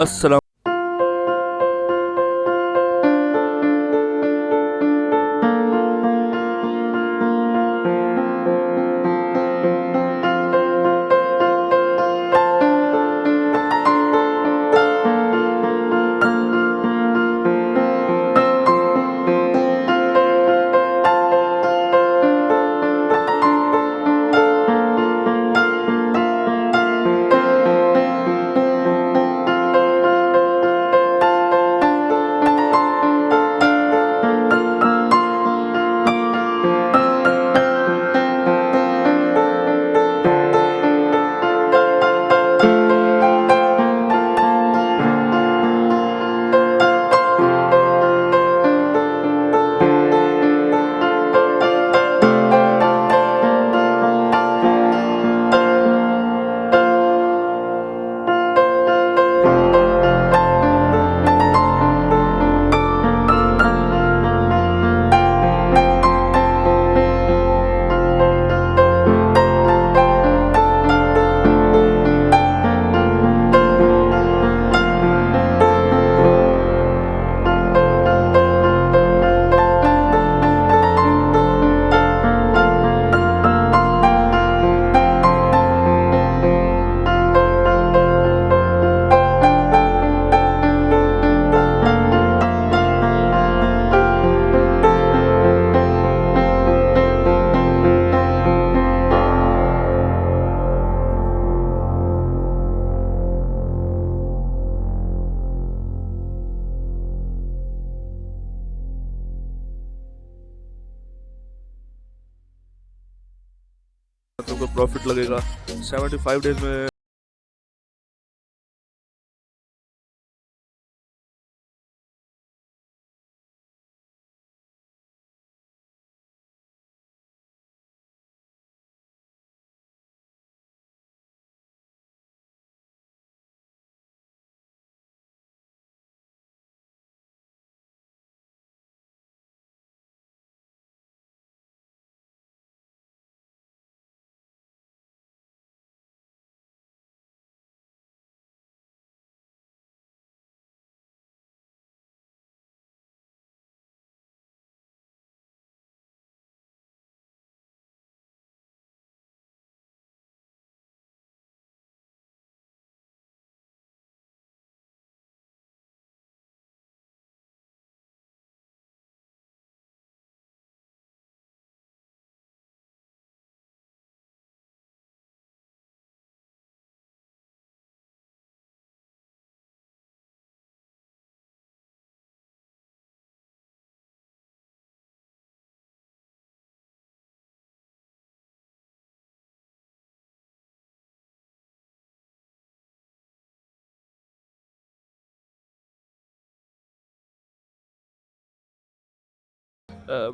अस्सलाम। तुमको प्रॉफिट लगेगा 75 डेज में।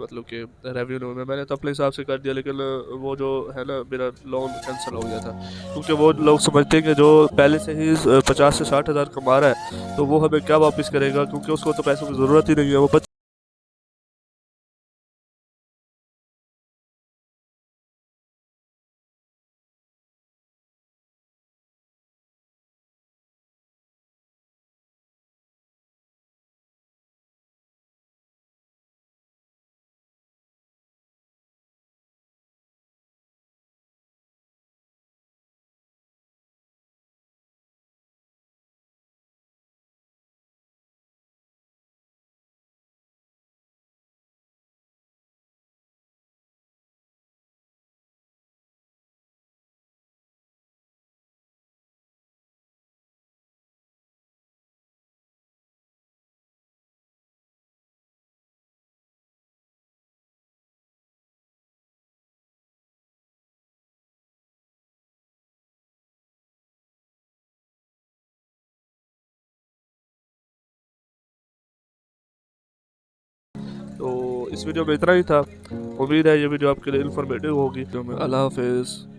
मतलब कि रेवेन्यू में मैंने तो अपने हिसाब से कर दिया, लेकिन वो जो है ना, मेरा लोन कैंसिल हो गया था। क्योंकि वो लोग समझते हैं कि जो पहले से ही 50 से 60 हज़ार कमा रहा है तो वो हमें क्या वापस करेगा, क्योंकि उसको तो पैसों की ज़रूरत ही नहीं है। वो तो इस वीडियो में इतना ही था। उम्मीद है ये वीडियो आपके लिए इन्फॉर्मेटिव होगी। तो मैं अल्लाह हाफिज़।